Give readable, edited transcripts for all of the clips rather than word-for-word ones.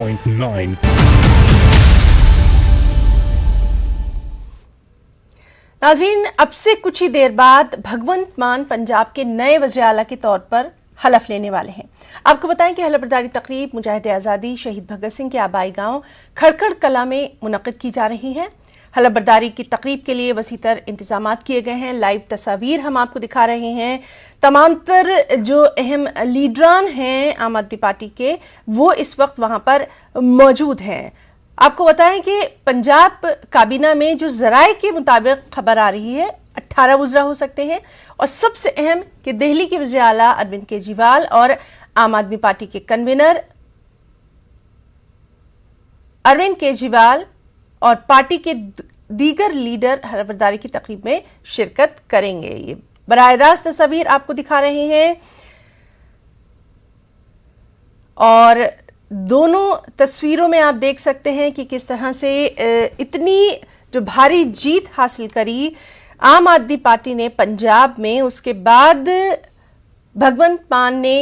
9. नाज़रीन, अब से कुछ ही देर बाद भगवंत मान पंजाब के नए वज़ीर आला के तौर पर हलफ लेने वाले हैं। आपको बताएं कि हलफबरदारी तकरीब मुजाहिद आज़ादी शहीद भगत सिंह के आबाई गांव खड़खड़ कला में मुनक़िद की जा रही है। हलफबरदारी की तकरीब के लिए वसीतर इंतजामात किए गए हैं। लाइव तस्वीर हम आपको दिखा रहे हैं। तमाम तर जो अहम लीडरान हैं आम आदमी पार्टी के, वो इस वक्त वहां पर मौजूद हैं। आपको बताएं कि पंजाब काबीना में जो ज़राए के मुताबिक खबर आ रही है 18 वज़रा हो सकते हैं, और सबसे अहम कि दिल्ली के वज़ीर आला अरविंद केजरीवाल और आम आदमी पार्टी के कन्वीनर अरविंद केजरीवाल और पार्टी के दीगर लीडर हलफबरदारी की तकरीब में शिरकत करेंगे। ये बराह रास्त तस्वीर आपको दिखा रहे हैं, और दोनों तस्वीरों में आप देख सकते हैं कि किस तरह से इतनी जो भारी जीत हासिल करी आम आदमी पार्टी ने पंजाब में। उसके बाद भगवंत मान ने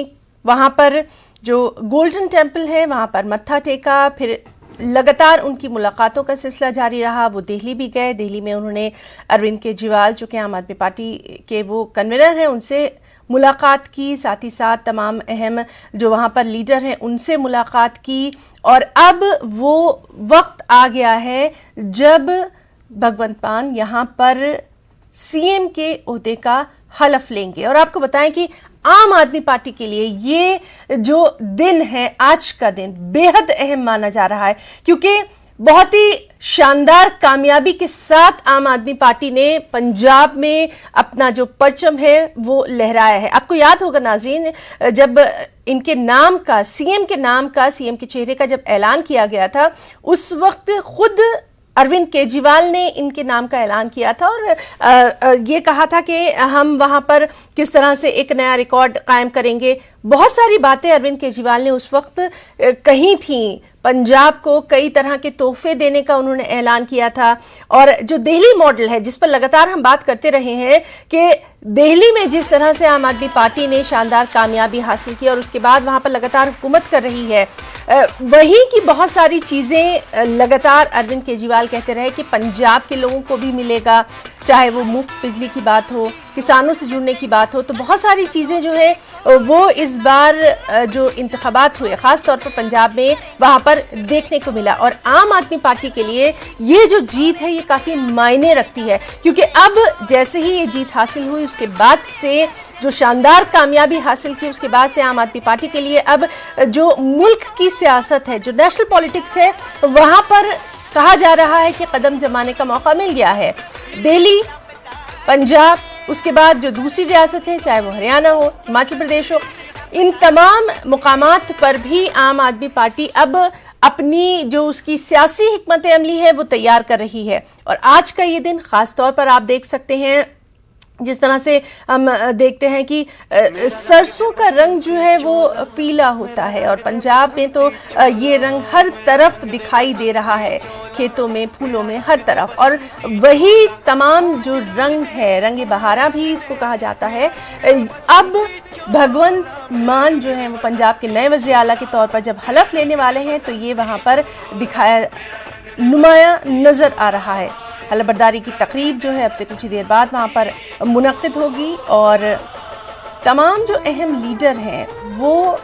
वहां पर जो गोल्डन टेम्पल है वहां पर मत्था टेका, फिर लगातार उनकी मुलाकातों का सिलसिला जारी रहा। वो दिल्ली भी गए। दिल्ली में उन्होंने अरविंद केजरीवाल जो कि आम आदमी पार्टी के वो कन्वीनर हैं उनसे मुलाकात की, साथ ही साथ तमाम अहम जो वहाँ पर लीडर हैं उनसे मुलाकात की। और अब वो वक्त आ गया है जब भगवंत मान यहाँ पर सीएम के ओहदे का हलफ लेंगे। और आपको बताएं कि आम आदमी पार्टी के लिए ये जो दिन है, आज का दिन बेहद अहम माना जा रहा है, क्योंकि बहुत ही शानदार कामयाबी के साथ आम आदमी पार्टी ने पंजाब में अपना जो परचम है वो लहराया है। आपको याद होगा नाज़रीन, जब इनके नाम का सीएम के चेहरे का जब ऐलान किया गया था, उस वक्त खुद अरविंद केजरीवाल ने इनके नाम का ऐलान किया था और ये कहा था कि हम वहां पर किस तरह से एक नया रिकॉर्ड कायम करेंगे। बहुत सारी बातें अरविंद केजरीवाल ने उस वक्त कही थी। पंजाब को कई तरह के तोहफे देने का उन्होंने ऐलान किया था। और जो दिल्ली मॉडल है जिस पर लगातार हम बात करते रहे हैं कि दिल्ली में जिस तरह से आम आदमी पार्टी ने शानदार कामयाबी हासिल की और उसके बाद वहां पर लगातार हुकूमत कर रही है, वहीं की बहुत सारी चीज़ें लगातार अरविंद केजरीवाल कहते रहे कि पंजाब के लोगों को भी मिलेगा, चाहे वो मुफ्त बिजली की बात हो, किसानों से जुड़ने की बात हो। तो बहुत सारी चीज़ें जो है वो इस बार जो इंतखाबात हुए ख़ास तौर पर पंजाब में वहाँ पर देखने को मिला। और आम आदमी पार्टी के लिए ये जो जीत है ये काफ़ी मायने रखती है, क्योंकि अब जैसे ही ये जीत हासिल हुई उसके बाद से जो शानदार कामयाबी हासिल की, उसके बाद से आम आदमी पार्टी के लिए अब जो मुल्क की सियासत है, जो नेशनल पॉलिटिक्स है, वहाँ पर कहा जा रहा है कि कदम जमाने का मौका मिल गया है। दिल्ली, पंजाब, उसके बाद जो दूसरी रियासत है, चाहे वो हरियाणा हो, हिमाचल प्रदेश हो, इन तमाम मुकामात पर भी आम आदमी पार्टी अब अपनी जो उसकी सियासी हिकमत अमली है वो तैयार कर रही है। और आज का ये दिन ख़ास तौर पर आप देख सकते हैं, जिस तरह से हम देखते हैं कि सरसों का रंग जो है वो पीला होता है, और पंजाब में तो ये रंग हर तरफ दिखाई दे रहा है, खेतों में, फूलों में, हर तरफ। और वही तमाम जो रंग है, रंग बहारा भी इसको कहा जाता है। अब भगवंत मान जो है वो पंजाब के नए वज़ीर आला के तौर पर जब हलफ लेने वाले हैं तो ये वहाँ पर दिखाया नुमाया नज़र आ रहा है। हलफबरदारी की तकरीब जो है अब से कुछ ही देर बाद वहाँ पर मुनक्किद होगी, और तमाम जो अहम लीडर हैं वो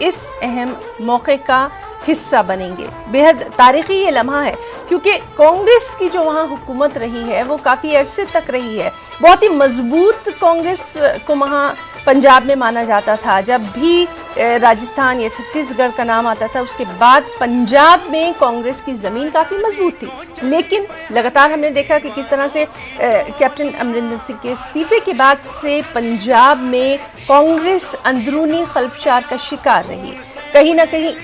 इस अहम मौके का हिस्सा बनेंगे। बेहद तारीख़ी ये लम्हा है, क्योंकि कांग्रेस की जो वहाँ हुकूमत रही है वो काफ़ी अरसे तक रही है। बहुत ही मजबूत कांग्रेस को वहाँ पंजाब में माना जाता था। जब भी राजस्थान या छत्तीसगढ़ का नाम आता था उसके बाद पंजाब में कांग्रेस की ज़मीन काफ़ी मजबूत थी। लेकिन लगातार हमने देखा कि किस तरह से कैप्टन अमरिंदर सिंह के इस्तीफे के बाद से पंजाब में कांग्रेस अंदरूनी खलफशार का शिकार रही। कहीं ना कहीं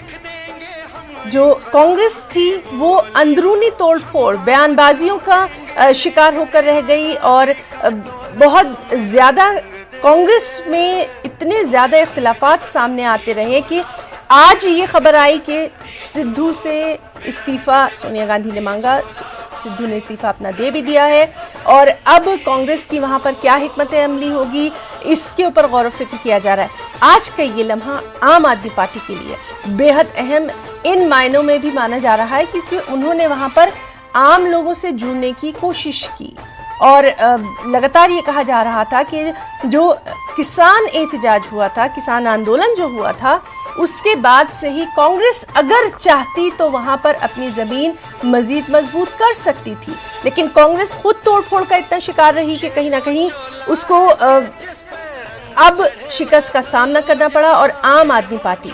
जो कांग्रेस थी वो अंदरूनी तोड़ फोड़ बयानबाजियों का शिकार होकर रह गई, और बहुत ज़्यादा कांग्रेस में इतने ज़्यादा इख्तिलाफात सामने आते रहे कि आज ये खबर आई कि सिद्धू से इस्तीफा सोनिया गांधी ने मांगा, सिद्धू ने इस्तीफा अपना दे भी दिया है और अब कांग्रेस की वहां पर क्या हिकमत अमली होगी इसके ऊपर गौर फिक्र किया जा रहा है। आज का ये लम्हा आम आदमी पार्टी के लिए बेहद अहम इन मायनों में भी माना जा रहा है क्योंकि उन्होंने वहां पर आम लोगों से जुड़ने की कोशिश की और लगातार ये कहा जा रहा था कि जो किसान एहतजाज हुआ था, किसान आंदोलन जो हुआ था, उसके बाद से ही कांग्रेस अगर चाहती तो वहां पर अपनी जमीन मजीद मजबूत कर सकती थी, लेकिन कांग्रेस खुद तोड़फोड़ का इतना शिकार रही कि कहीं ना कहीं उसको अब शिकस्त का सामना करना पड़ा। और आम आदमी पार्टी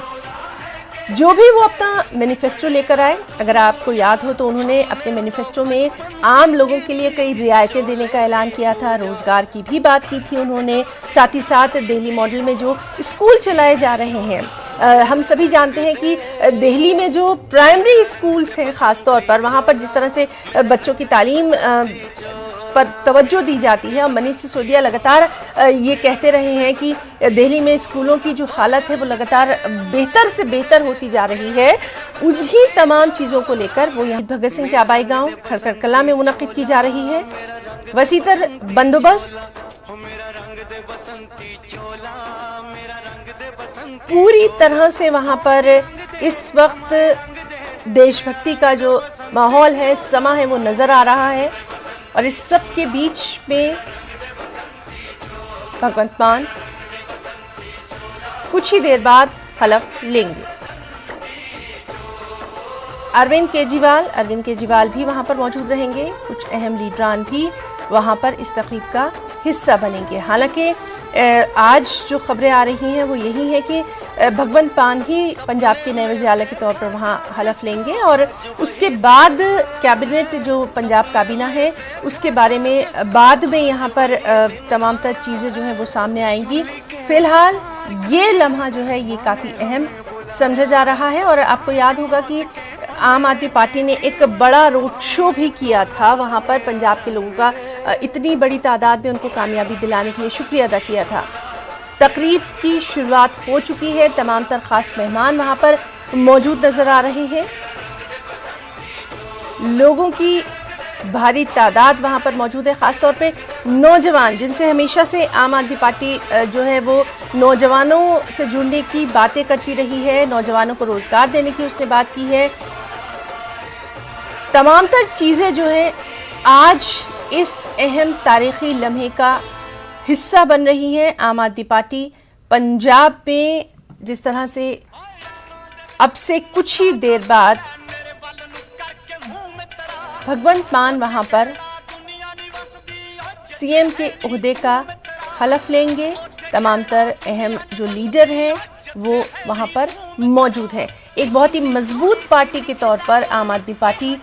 जो भी वो अपना मैनिफेस्टो लेकर आए, अगर आपको याद हो तो उन्होंने अपने मैनिफेस्टो में आम लोगों के लिए कई रियायतें देने का ऐलान किया था, रोजगार की भी बात की थी उन्होंने, साथ ही साथ दिल्ली मॉडल में जो स्कूल चलाए जा रहे हैं, हम सभी जानते हैं कि दिल्ली में जो प्राइमरी स्कूल्स हैं ख़ास तौर पर वहाँ पर जिस तरह से बच्चों की तालीम पर तवज्जो दी जाती है और मनीष सिसोदिया लगातार ये कहते रहे हैं कि दिल्ली में स्कूलों की जो हालत है वो लगातार बेहतर से बेहतर होती जा रही है, उन्हीं तमाम चीज़ों को लेकर वो यहाँ भगत सिंह के आबाई गांव खड़खड़ कला में मुनक्किद की जा रही है। वसीतर बंदोबस्त, पूरी तरह से वहाँ पर इस वक्त देशभक्ति का जो माहौल है, समा है, वो नज़र आ रहा है और इस सब के बीच में भगवंत मान कुछ ही देर बाद हलफ लेंगे। अरविंद केजरीवाल भी वहां पर मौजूद रहेंगे, कुछ अहम लीडरान भी वहां पर इस तकरीब का हिस्सा बनेंगे। हालांकि आज जो खबरें आ रही हैं वो यही है कि भगवंत मान ही पंजाब के नए वज़ीर आला के तौर पर वहाँ हलफ लेंगे और उसके बाद कैबिनेट जो पंजाब काबीना है उसके बारे में बाद में यहाँ पर तमाम तर चीज़ें जो हैं वो सामने आएंगी। फ़िलहाल ये लम्हा जो है ये काफ़ी अहम समझा जा रहा है और आपको याद होगा कि आम आदमी पार्टी ने एक बड़ा रोड शो भी किया था, वहाँ पर पंजाब के लोगों का इतनी बड़ी तादाद में उनको कामयाबी दिलाने के लिए शुक्रिया अदा किया था। तकरीब की शुरुआत हो चुकी है, तमाम तर खास मेहमान वहाँ पर मौजूद नज़र आ रहे हैं, लोगों की भारी तादाद वहाँ पर मौजूद है, ख़ास तौर पे नौजवान जिनसे हमेशा से आम आदमी पार्टी जो है वो नौजवानों से जुड़ने की बातें करती रही है, नौजवानों को रोज़गार देने की उसने बात की है। तमाम तर चीज़ें जो हैं आज इस अहम तारीख़ी लम्हे का हिस्सा बन रही हैं। आम आदमी पार्टी पंजाब में जिस तरह से अब से कुछ ही देर बाद भगवंत मान वहां पर सीएम के ओहदे का हलफ लेंगे, तमाम तर अहम जो लीडर हैं वो वहां पर मौजूद हैं। एक बहुत ही मजबूत पार्टी के तौर पर आम आदमी पार्टी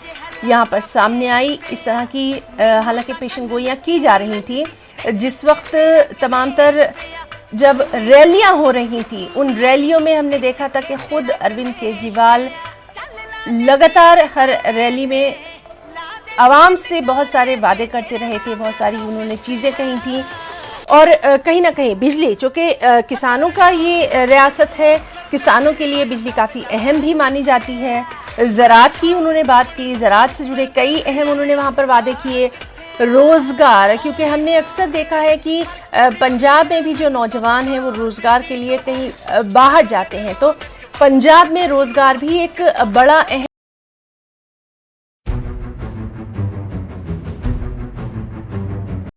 यहाँ पर सामने आई। इस तरह की हालांकि पेशन गोइयाँ की जा रही थी, जिस वक्त तमाम तर जब रैलियाँ हो रही थी उन रैलियों में हमने देखा था कि खुद अरविंद केजरीवाल लगातार हर रैली में आवाम से बहुत सारे वादे करते रहे थे, बहुत सारी उन्होंने चीज़ें कही थी और कहीं ना कहीं बिजली, चूँकि किसानों का ये रियासत है, किसानों के लिए बिजली काफ़ी अहम भी मानी जाती है। ज़राअत की उन्होंने बात की, ज़राअत से जुड़े कई अहम उन्होंने वहाँ पर वादे किए। रोज़गार, क्योंकि हमने अक्सर देखा है कि पंजाब में भी जो नौजवान हैं वो रोज़गार के लिए कहीं बाहर जाते हैं, तो पंजाब में रोज़गार भी एक बड़ा अहम